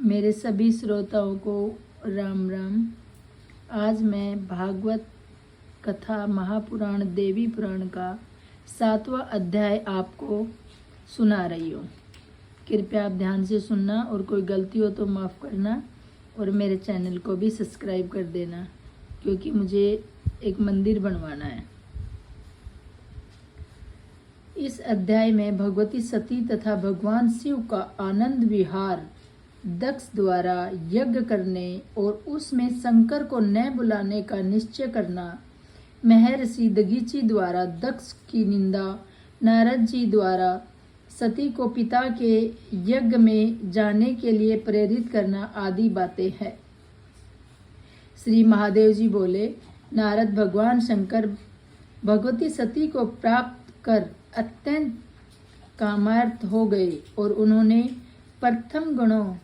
मेरे सभी श्रोताओं को राम राम। आज मैं भागवत कथा महापुराण देवी पुराण का 7वां अध्याय आपको सुना रही हूँ। कृपया आप ध्यान से सुनना और कोई गलती हो तो माफ़ करना और मेरे चैनल को भी सब्सक्राइब कर देना, क्योंकि मुझे एक मंदिर बनवाना है। इस अध्याय में भगवती सती तथा भगवान शिव का आनंद विहार दक्ष द्वारा यज्ञ करने और उसमें शंकर को न बुलाने का निश्चय करना, महर्षि दधीचि द्वारा दक्ष की निंदा, नारद जी द्वारा सती को पिता के यज्ञ में जाने के लिए प्रेरित करना आदि बातें हैं। श्री महादेव जी बोले, नारद भगवान शंकर भगवती सती को प्राप्त कर अत्यंत कामार्थ हो गए और उन्होंने प्रथम गणों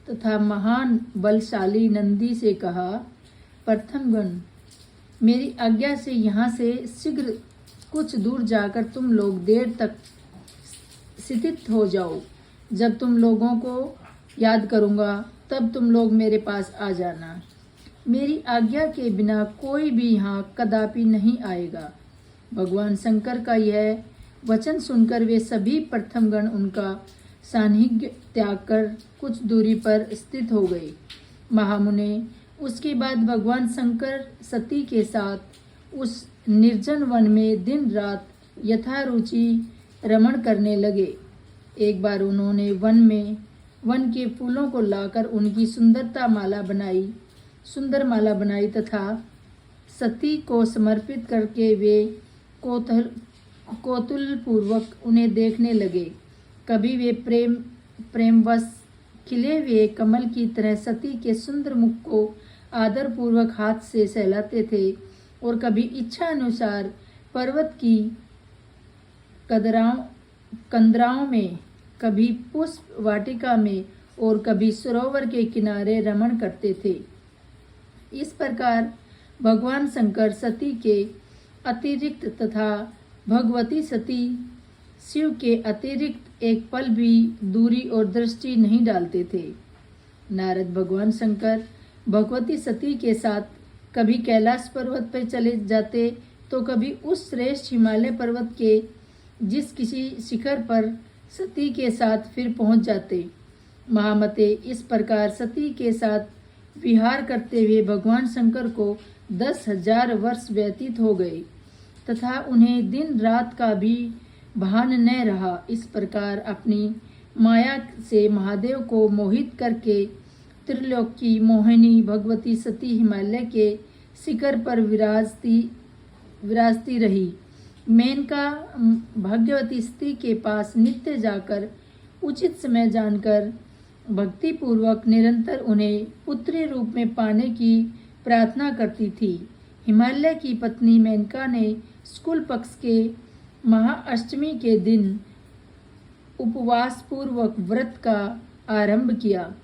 तथा महान बलशाली नंदी से कहा, प्रथम गण, मेरी आज्ञा से यहाँ से शीघ्र कुछ दूर जाकर तुम लोग देर तक स्थित हो जाओ। जब तुम लोगों को याद करूँगा तब तुम लोग मेरे पास आ जाना। मेरी आज्ञा के बिना कोई भी यहाँ कदापि नहीं आएगा। भगवान शंकर का यह वचन सुनकर वे सभी प्रथम गण उनका सान्निध्य त्याग कर कुछ दूरी पर स्थित हो गए। महामुने, उसके बाद भगवान शंकर सती के साथ उस निर्जन वन में दिन रात यथारुचि रमण करने लगे। एक बार उन्होंने वन के फूलों को लाकर उनकी सुंदर माला बनाई तथा सती को समर्पित करके वे कौतूहलपूर्वक उन्हें देखने लगे। कभी वे प्रेमवश खिले हुए कमल की तरह सती के सुंदर मुख को आदरपूर्वक हाथ से सहलाते थे और कभी इच्छा अनुसार पर्वत की कंदराओं में, कभी पुष्प वाटिका में और कभी सरोवर के किनारे रमण करते थे। इस प्रकार भगवान शंकर सती के अतिरिक्त तथा भगवती सती शिव के अतिरिक्त एक पल भी दूरी और दृष्टि नहीं डालते थे। नारद भगवान शंकर भगवती सती के साथ कभी कैलाश पर्वत पर चले जाते तो कभी उस श्रेष्ठ हिमालय पर्वत के जिस किसी शिखर पर सती के साथ फिर पहुंच जाते। महामते, इस प्रकार सती के साथ विहार करते हुए भगवान शंकर को 10,000 वर्ष व्यतीत हो गए तथा उन्हें दिन रात का भी भान न रहा। इस प्रकार अपनी माया से महादेव को मोहित करके त्रिलोक की मोहिनी भगवती सती हिमालय के शिखर पर विराजती रही। मेनका भाग्यवती सती के पास नित्य जाकर उचित समय जानकर भक्ति पूर्वक निरंतर उन्हें पुत्री रूप में पाने की प्रार्थना करती थी। हिमालय की पत्नी मेनका ने शुक्ल पक्ष के महाअष्टमी के दिन उपवास पूर्वक व्रत का आरंभ किया।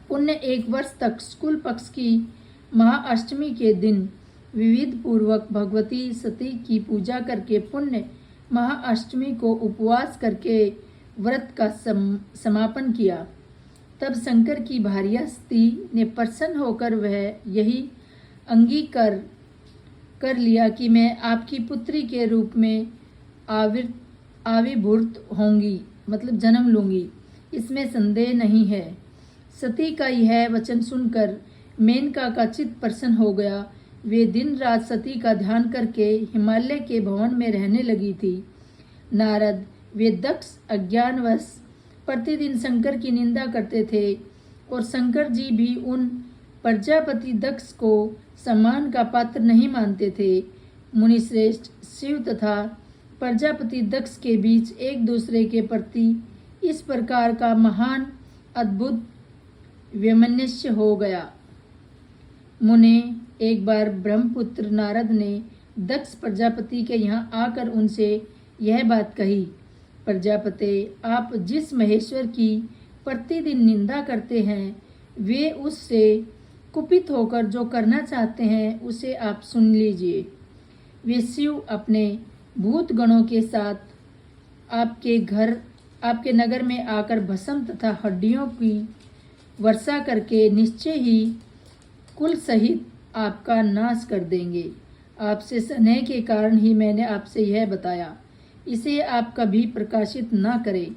पुण्य 1 वर्ष तक शुक्ल पक्ष की महाअष्टमी के दिन विविध पूर्वक भगवती सती की पूजा करके पुण्य महाअष्टमी को उपवास करके व्रत का समापन किया। तब शंकर की भार्या सती ने प्रसन्न होकर वह यही अंगीकार कर लिया कि मैं आपकी पुत्री के रूप में आविर्भूत होंगी, मतलब जन्म लूंगी, इसमें संदेह नहीं है। सती का यह वचन सुनकर मेनका का चित्त प्रसन्न हो गया। वे दिन रात सती का ध्यान करके हिमालय के भवन में रहने लगी थी। नारद, वे दक्ष अज्ञानवश प्रतिदिन शंकर की निंदा करते थे और शंकर जी भी उन प्रजापति दक्ष को सम्मान का पात्र नहीं मानते थे। मुनिश्रेष्ठ शिव तथा प्रजापति दक्ष के बीच एक दूसरे के प्रति इस प्रकार का महान अद्भुत वैमनस्य हो गया। मुने, एक बार ब्रह्मपुत्र नारद ने दक्ष प्रजापति के यहाँ आकर उनसे यह बात कही, प्रजापते, आप जिस महेश्वर की प्रतिदिन निंदा करते हैं वे उससे कुपित होकर जो करना चाहते हैं उसे आप सुन लीजिए। वे शिव अपने भूत गणों के साथ आपके घर आपके नगर में आकर भस्म तथा हड्डियों की वर्षा करके निश्चय ही कुल सहित आपका नाश कर देंगे। आपसे स्नेह के कारण ही मैंने आपसे यह बताया, इसे आप कभी प्रकाशित ना करें।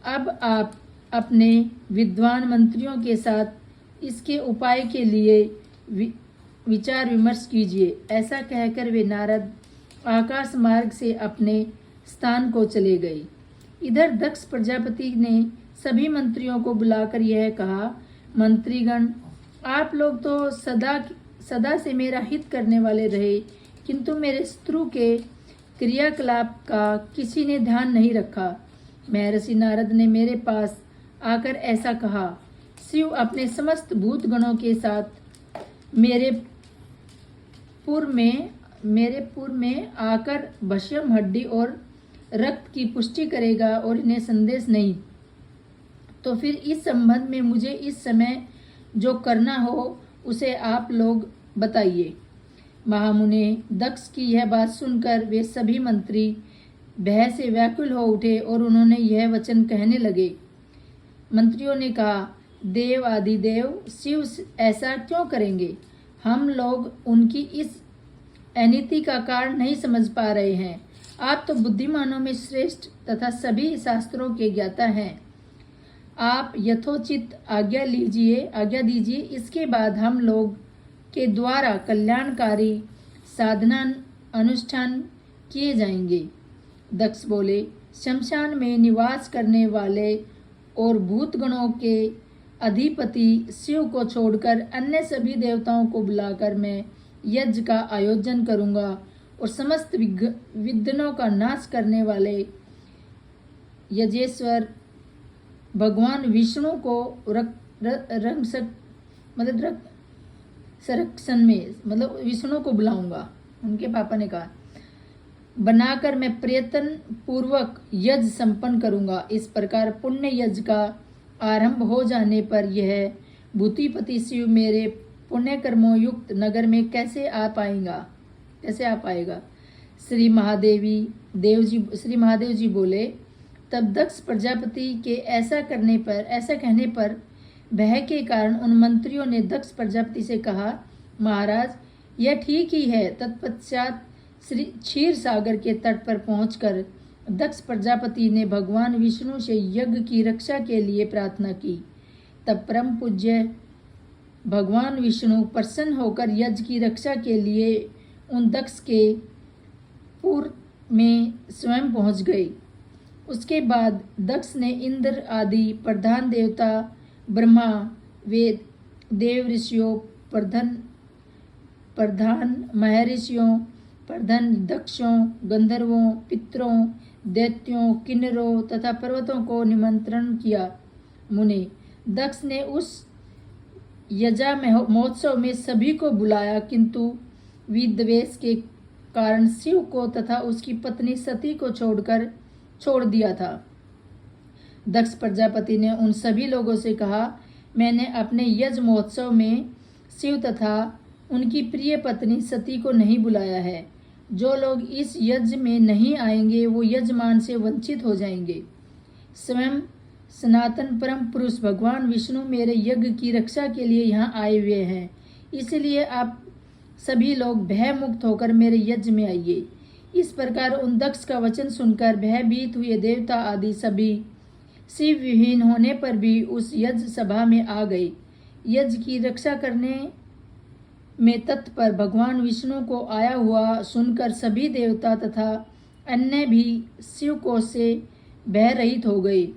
अब आप अपने विद्वान मंत्रियों के साथ इसके उपाय के लिए विचार विमर्श कीजिए। ऐसा कहकर वे नारद आकाश मार्ग से अपने स्थान को चले गए। इधर दक्ष प्रजापति ने सभी मंत्रियों को बुलाकर यह कहा, मंत्रीगण, आप लोग तो सदा से मेरा हित करने वाले रहे, किंतु मेरे शत्रु के क्रियाकलाप का किसी ने ध्यान नहीं रखा। महर्षि नारद ने मेरे पास आकर ऐसा कहा, शिव अपने समस्त भूतगणों के साथ मेरे पुर में आकर भस्म हड्डी और रक्त की पुष्टि करेगा और इन्हें संदेश नहीं। तो फिर इस संबंध में मुझे इस समय जो करना हो उसे आप लोग बताइए। महामुने दक्ष की यह बात सुनकर वे सभी मंत्री भय से व्याकुल हो उठे और उन्होंने यह वचन कहने लगे। मंत्रियों ने कहा, देव आदिदेव शिव ऐसा क्यों करेंगे? हम लोग उनकी इस अनीति का कारण नहीं समझ पा रहे हैं। आप तो बुद्धिमानों में श्रेष्ठ तथा सभी शास्त्रों के ज्ञाता हैं। आप यथोचित आज्ञा दीजिए। इसके बाद हम लोग के द्वारा कल्याणकारी साधना अनुष्ठान किए जाएंगे। दक्ष बोले, शमशान में निवास करने वाले और भूतगणों के अधिपति शिव को छोड़कर अन्य सभी देवताओं को बुलाकर मैं यज्ञ का आयोजन करूंगा और समस्त विघ्नों का नाश करने वाले यजेश्वर भगवान विष्णु को संरक्षण में विष्णु को बुलाऊंगा। उनके पापा ने कहा, बनाकर मैं प्रयत्न पूर्वक यज्ञ संपन्न करूंगा। इस प्रकार पुण्य यज्ञ का आरंभ हो जाने पर यह भूतिपति शिव मेरे पुण्य कर्मों युक्त नगर में कैसे आ पाएगा? श्री महादेव जी बोले, तब दक्ष प्रजापति के ऐसा कहने पर भय के कारण उन मंत्रियों ने दक्ष प्रजापति से कहा, महाराज यह ठीक ही है। तत्पश्चात श्री क्षीर सागर के तट पर पहुंचकर दक्ष प्रजापति ने भगवान विष्णु से यज्ञ की रक्षा के लिए प्रार्थना की। तब परम पूज्य भगवान विष्णु प्रसन्न होकर यज्ञ की रक्षा के लिए उन दक्ष के पुर में स्वयं पहुंच गए। उसके बाद दक्ष ने इंद्र आदि प्रधान देवता, ब्रह्मा, वेद, देव ऋषियों, प्रधान महर्षियों, प्रधान दक्षों, गंधर्वों, पितरों, दैत्यों, किन्नरों तथा पर्वतों को निमंत्रण किया। मुने दक्ष ने उस यजा महोत्सव में सभी को बुलाया, किंतु विद्वेष के कारण शिव को तथा उसकी पत्नी सती को छोड़ दिया था। दक्ष प्रजापति ने उन सभी लोगों से कहा, मैंने अपने यज्ञ महोत्सव में शिव तथा उनकी प्रिय पत्नी सती को नहीं बुलाया है। जो लोग इस यज्ञ में नहीं आएंगे वो यजमान से वंचित हो जाएंगे। स्वयं सनातन परम पुरुष भगवान विष्णु मेरे यज्ञ की रक्षा के लिए यहाँ आए हुए हैं, इसलिए आप सभी लोग भय मुक्त होकर मेरे यज्ञ में आइए। इस प्रकार उन दक्ष का वचन सुनकर भयभीत हुए देवता आदि सभी शिव विहीन होने पर भी उस यज्ञ सभा में आ गए। यज्ञ की रक्षा करने में तत्पर भगवान विष्णु को आया हुआ सुनकर सभी देवता तथा अन्य भी शिव को से भय रहित हो गए।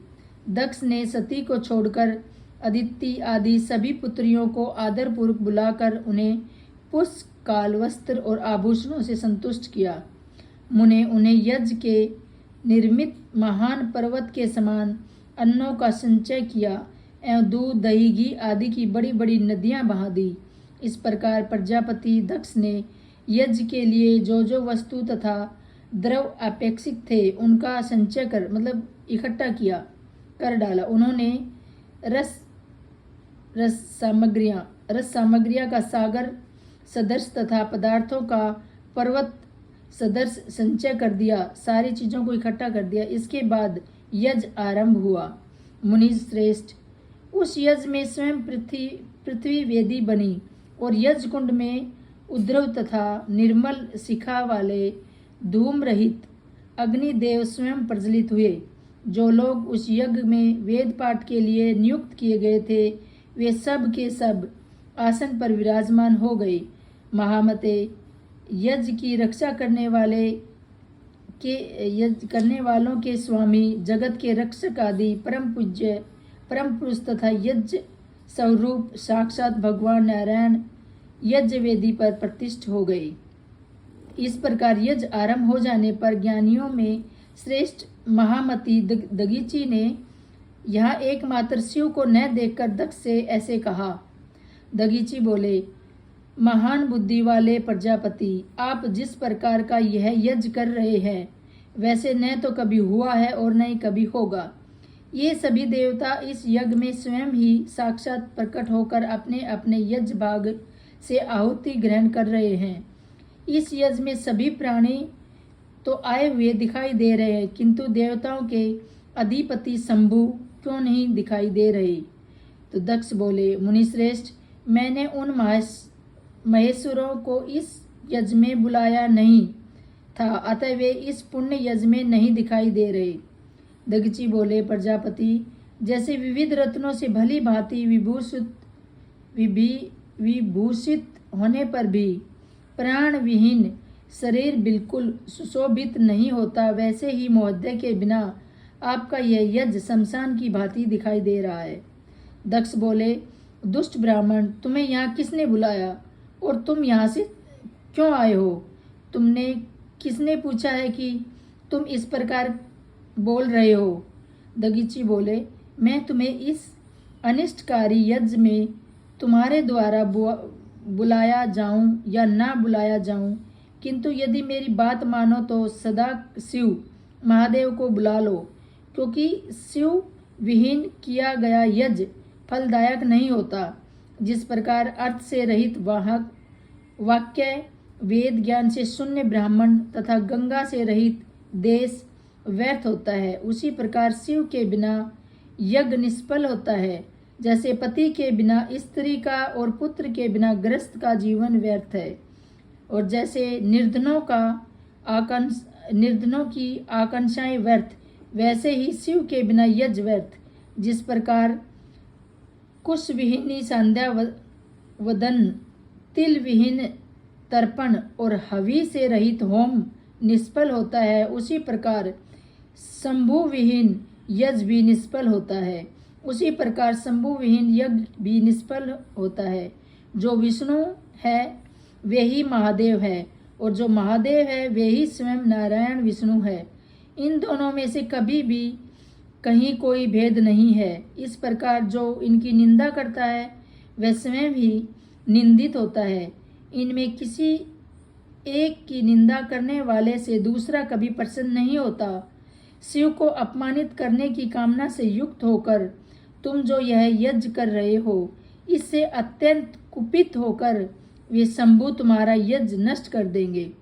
दक्ष ने सती को छोड़कर अदिति आदि सभी पुत्रियों को आदरपूर्वक बुलाकर उन्हें पुष्प, काल, वस्त्र और आभूषणों से संतुष्ट किया। मुने उन्हें यज्ञ के निर्मित महान पर्वत के समान अन्नों का संचय किया एवं दूध, दही, घी आदि की बड़ी बड़ी नदियां बहा दी। इस प्रकार प्रजापति दक्ष ने यज्ञ के लिए जो वस्तु तथा द्रव अपेक्षित थे उनका संचय कर इकट्ठा कर डाला। उन्होंने रस सामग्रियां का सागर सदृश तथा पदार्थों का पर्वत सदृश संचय कर दिया, सारी चीज़ों को इकट्ठा कर दिया। इसके बाद यज्ञ आरंभ हुआ। मुनि श्रेष्ठ, उस यज्ञ में स्वयं पृथ्वी वेदी बनी और यज्ञ कुंड में उद्रव तथा निर्मल शिखा वाले धूम रहित अग्निदेव स्वयं प्रज्वलित हुए। जो लोग उस यज्ञ में वेद पाठ के लिए नियुक्त किए गए थे वे सब के सब आसन पर विराजमान हो गए। महामते, यज्ञ की रक्षा करने वालों के स्वामी, जगत के रक्षक आदि परम पूज्य परम पुरुष तथा यज्ञ स्वरूप साक्षात भगवान नारायण यज्ञ वेदी पर प्रतिष्ठित हो गए। इस प्रकार यज्ञ आरंभ हो जाने पर ज्ञानियों में श्रेष्ठ महामती दगीची ने यहाँ एकमात्र शिव को न देखकर दक्ष से ऐसे कहा। दगीची बोले, महान बुद्धि वाले प्रजापति, आप जिस प्रकार का यह यज्ञ कर रहे हैं वैसे न तो कभी हुआ है और न ही कभी होगा। ये सभी देवता इस यज्ञ में स्वयं ही साक्षात प्रकट होकर अपने अपने यज्ञ भाग से आहुति ग्रहण कर रहे हैं। इस यज्ञ में सभी प्राणी तो आए हुए दिखाई दे रहे हैं, किंतु देवताओं के अधिपति शंभु क्यों नहीं दिखाई दे रहे? तो दक्ष बोले, मुनिश्रेष्ठ, मैंने उन महेश्वरों को इस यज्ञ में बुलाया नहीं था, अतः वे इस पुण्य यज्ञ में नहीं दिखाई दे रहे। दगची बोले, प्रजापति, जैसे विविध रत्नों से भली भांति विभूषित होने पर भी प्राण विहीन शरीर बिल्कुल सुशोभित नहीं होता, वैसे ही महोदय के बिना आपका यह यज्ञ शमशान की भांति दिखाई दे रहा है। दक्ष बोले, दुष्ट ब्राह्मण, तुम्हें यहाँ किसने बुलाया और तुम यहाँ से क्यों आए हो? तुमने किसने पूछा है कि तुम इस प्रकार बोल रहे हो? दगीची बोले, मैं तुम्हें इस अनिष्टकारी यज्ञ में तुम्हारे द्वारा बुलाया जाऊं या ना बुलाया जाऊं, किंतु यदि मेरी बात मानो तो सदा शिव महादेव को बुला लो, क्योंकि शिव विहीन किया गया यज्ञ फलदायक नहीं होता। जिस प्रकार अर्थ से रहित वाक्य, वेद ज्ञान से शून्य ब्राह्मण तथा गंगा से रहित देश व्यर्थ होता है, उसी प्रकार शिव के बिना यज्ञ निष्फल होता है। जैसे पति के बिना स्त्री का और पुत्र के बिना गृहस्थ का जीवन व्यर्थ है, और जैसे निर्धनों की आकांक्षाएं व्यर्थ, वैसे ही शिव के बिना यज्ञ व्यर्थ। जिस प्रकार कुश विहीनी संध्या वदन, तिल विहीन तर्पण और हवि से रहित होम निष्फल होता है, उसी प्रकार शंभु विहीन यज्ञ भी निष्फल होता है। उसी प्रकार शंभु विहीन यज्ञ भी निष्फल होता है। जो विष्णु है वे ही महादेव है, और जो महादेव है वे ही स्वयं नारायण विष्णु है। इन दोनों में से कभी भी कहीं कोई भेद नहीं है। इस प्रकार जो इनकी निंदा करता है वह स्वयं ही निंदित होता है। इनमें किसी एक की निंदा करने वाले से दूसरा कभी प्रसन्न नहीं होता। शिव को अपमानित करने की कामना से युक्त होकर तुम जो यह यज्ञ कर रहे हो, इससे अत्यंत कुपित होकर वे शंभु तुम्हारा यज्ञ नष्ट कर देंगे।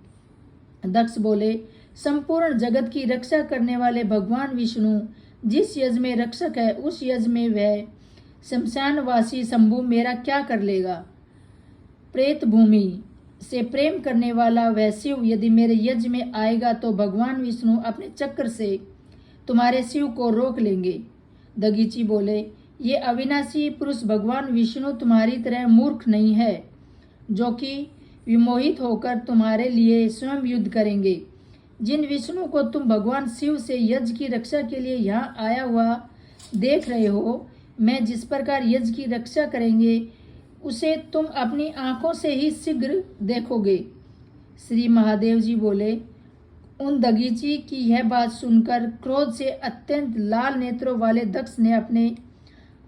दक्ष बोले, संपूर्ण जगत की रक्षा करने वाले भगवान विष्णु जिस यज्ञ में रक्षक है, उस यज्ञ में वह शमशानवासी शंभु मेरा क्या कर लेगा? प्रेत भूमि से प्रेम करने वाला वह शिव यदि मेरे यज्ञ में आएगा तो भगवान विष्णु अपने चक्र से तुम्हारे शिव को रोक लेंगे। दगीची बोले, ये अविनाशी पुरुष भगवान विष्णु तुम्हारी तरह मूर्ख नहीं है, जो कि विमोहित होकर तुम्हारे लिए स्वयं युद्ध करेंगे। जिन विष्णु को तुम भगवान शिव से यज्ञ की रक्षा के लिए यहाँ आया हुआ देख रहे हो, मैं जिस प्रकार यज्ञ की रक्षा करेंगे उसे तुम अपनी आंखों से ही शीघ्र देखोगे। श्री महादेव जी बोले, उन दगीची की यह बात सुनकर क्रोध से अत्यंत लाल नेत्रों वाले दक्ष ने अपने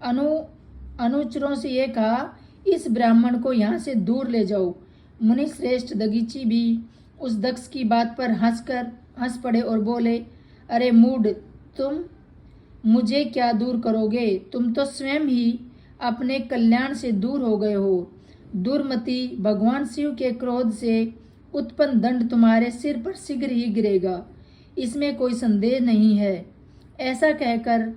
अनुचरों से यह कहा, इस ब्राह्मण को यहाँ से दूर ले जाओ। मुनि श्रेष्ठ दगीची भी उस दक्ष की बात पर हंस पड़े और बोले, अरे मूढ़, तुम मुझे क्या दूर करोगे? तुम तो स्वयं ही अपने कल्याण से दूर हो गए हो। दुर्मति, भगवान शिव के क्रोध से उत्पन्न दंड तुम्हारे सिर पर शीघ्र ही गिरेगा, इसमें कोई संदेह नहीं है। ऐसा कहकर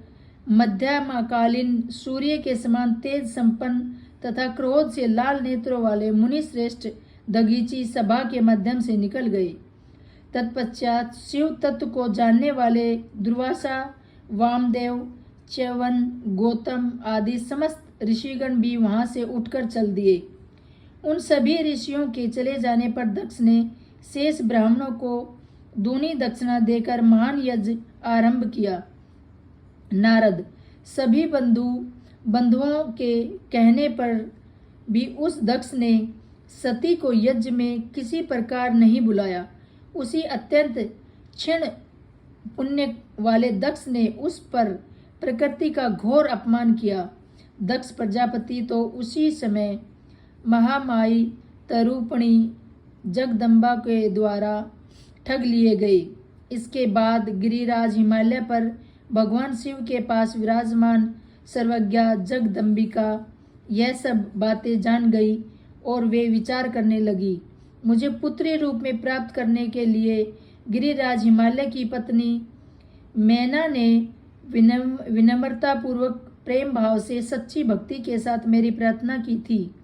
मध्यमकालीन सूर्य के समान तेज संपन्न तथा क्रोध से लाल नेत्रों वाले मुनि श्रेष्ठ दगीची सभा के माध्यम से निकल गए। तत्पश्चात शिव तत्व को जानने वाले दुर्वासा, वामदेव, च्यवन, गौतम आदि समस्त ऋषिगण भी वहां से उठकर चल दिए। उन सभी ऋषियों के चले जाने पर दक्ष ने शेष ब्राह्मणों को दूनी दक्षिणा देकर महान यज्ञ आरंभ किया। नारद सभी बंधुओं के कहने पर भी उस दक्ष ने सती को यज्ञ में किसी प्रकार नहीं बुलाया। उसी अत्यंत क्षीण पुण्य वाले दक्ष ने उस पर प्रकृति का घोर अपमान किया। दक्ष प्रजापति तो उसी समय महामाई तरूपणी जगदम्बा के द्वारा ठग लिए गए। इसके बाद गिरिराज हिमालय पर भगवान शिव के पास विराजमान सर्वज्ञा जगदम्बिका यह सब बातें जान गई और वे विचार करने लगी। मुझे पुत्री रूप में प्राप्त करने के लिए गिरिराज हिमालय की पत्नी मैना ने विनम्रता पूर्वक प्रेम भाव से सच्ची भक्ति के साथ मेरी प्रार्थना की थी।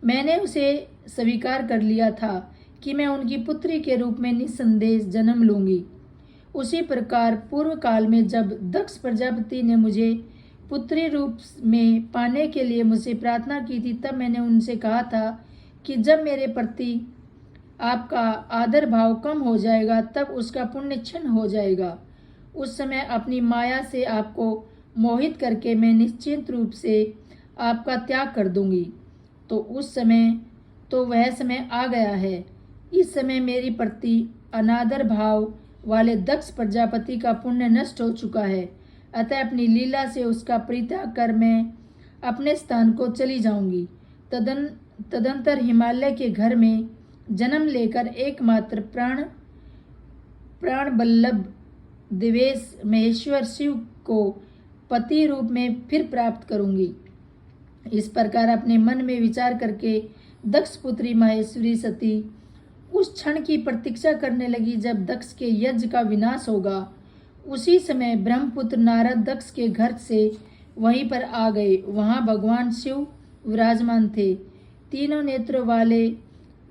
मैंने उसे स्वीकार कर लिया था कि मैं उनकी पुत्री के रूप में निसंदेह जन्म लूंगी। उसी प्रकार पूर्व काल में जब दक्ष प्रजापति ने मुझे पुत्री रूप में पाने के लिए मुझसे प्रार्थना की थी, तब मैंने उनसे कहा था कि जब मेरे प्रति आपका आदर भाव कम हो जाएगा तब उसका पुण्य क्षीण हो जाएगा। उस समय अपनी माया से आपको मोहित करके मैं निश्चित रूप से आपका त्याग कर दूंगी। तो वह समय आ गया है। इस समय मेरी प्रति अनादर भाव वाले दक्ष प्रजापति का पुण्य नष्ट हो चुका है, अतः अपनी लीला से उसका परित्याग कर मैं अपने स्थान को चली जाऊंगी। तदंतर हिमालय के घर में जन्म लेकर एकमात्र प्राण बल्लभ दिवेश महेश्वर शिव को पति रूप में फिर प्राप्त करूंगी। इस प्रकार अपने मन में विचार करके दक्ष पुत्री माहेश्वरी सती उस क्षण की प्रतीक्षा करने लगी जब दक्ष के यज्ञ का विनाश होगा। उसी समय ब्रह्मपुत्र नारद दक्ष के घर से वहीं पर आ गए। वहां भगवान शिव विराजमान थे। तीनों नेत्रों वाले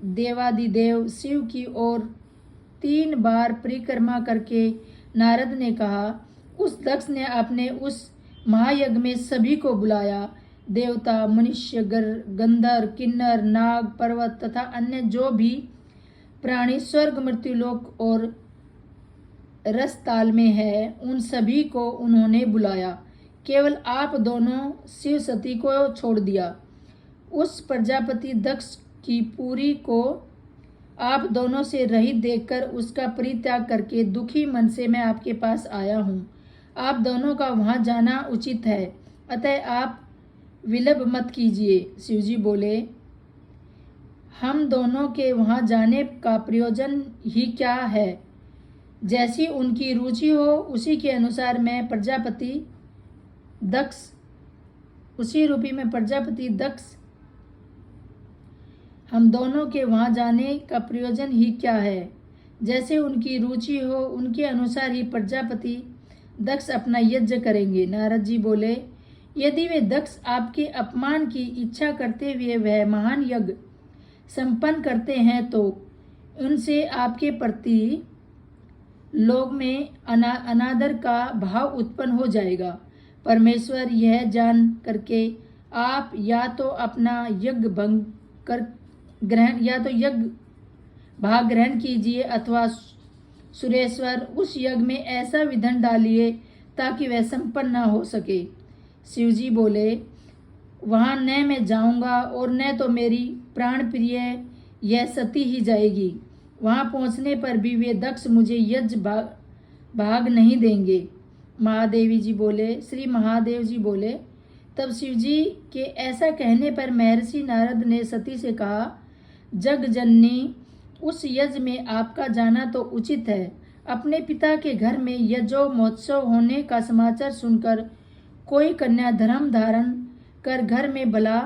देवादिदेव शिव की ओर 3 बार परिक्रमा करके नारद ने कहा, उस दक्ष ने अपने उस महायज्ञ में सभी को बुलाया। देवता, मनुष्य, गंधर्व, किन्नर, नाग, पर्वत तथा अन्य जो भी प्राणी स्वर्ग, मृत्युलोक और रसताल में है, उन सभी को उन्होंने बुलाया। केवल आप दोनों शिव सती को छोड़ दिया। उस प्रजापति दक्ष की पुरी को आप दोनों से रहित देखकर उसका परित्याग करके दुखी मन से मैं आपके पास आया हूँ। आप दोनों का वहाँ जाना उचित है, अतः आप विलंब मत कीजिए। शिवजी बोले, हम दोनों के वहाँ जाने का प्रयोजन ही क्या है? जैसी उनकी रुचि हो उसी के अनुसार मैं प्रजापति दक्ष हम दोनों के वहाँ जाने का प्रयोजन ही क्या है? जैसे उनकी रुचि हो उनके अनुसार ही प्रजापति दक्ष अपना यज्ञ करेंगे। नारद जी बोले, यदि वे दक्ष आपके अपमान की इच्छा करते हुए वह महान यज्ञ संपन्न करते हैं तो उनसे आपके प्रति लोक में अनादर का भाव उत्पन्न हो जाएगा। परमेश्वर यह जान करके आप या तो अपना यज्ञ भंग कर भाग ग्रहण कीजिए अथवा सुरेश्वर उस यज्ञ में ऐसा विधान डालिए ताकि वह संपन्न न हो सके। शिवजी बोले, वहाँ न मैं जाऊंगा और न तो मेरी प्राण प्रिय यह सती ही जाएगी। वहाँ पहुँचने पर भी वे दक्ष मुझे यज्ञ भाग नहीं देंगे। श्री महादेव जी बोले, तब शिवजी के ऐसा कहने पर महर्षि नारद ने सती से कहा, जग जननी, उस यज्ञ में आपका जाना तो उचित है। अपने पिता के घर में यज्ञो महोत्सव होने का समाचार सुनकर कोई कन्या धर्म धारण कर घर में भला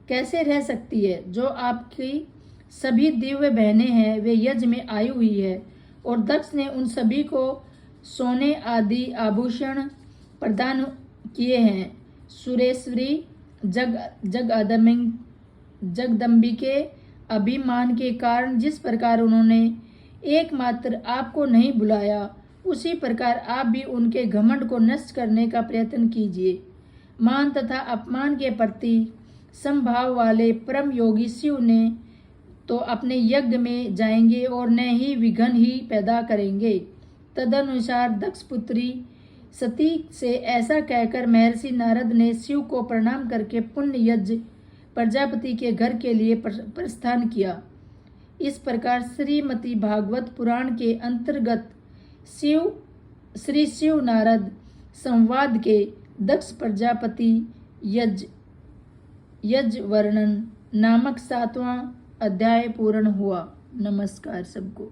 कैसे रह सकती है? जो आपकी सभी दिव्य बहनें हैं वे यज्ञ में आई हुई है। और दक्ष ने उन सभी को सोने आदि आभूषण प्रदान किए हैं। सुरेश्वरी जगदम्बिके अभिमान के कारण जिस प्रकार उन्होंने एकमात्र आपको नहीं बुलाया, उसी प्रकार आप भी उनके घमंड को नष्ट करने का प्रयत्न कीजिए। मान तथा अपमान के प्रति समभाव वाले परम योगी शिव ने तो अपने यज्ञ में जाएंगे और न ही विघ्न ही पैदा करेंगे। तदनुसार दक्ष पुत्री सती से ऐसा कहकर महर्षि नारद ने शिव को प्रणाम करके पुण्य यज्ञ प्रजापति के घर के लिए प्रस्थान किया। इस प्रकार श्रीमती भागवत पुराण के अंतर्गत श्री शिव नारद संवाद के दक्ष प्रजापति यज्ञ वर्णन नामक 7वां अध्याय पूर्ण हुआ। नमस्कार सबको।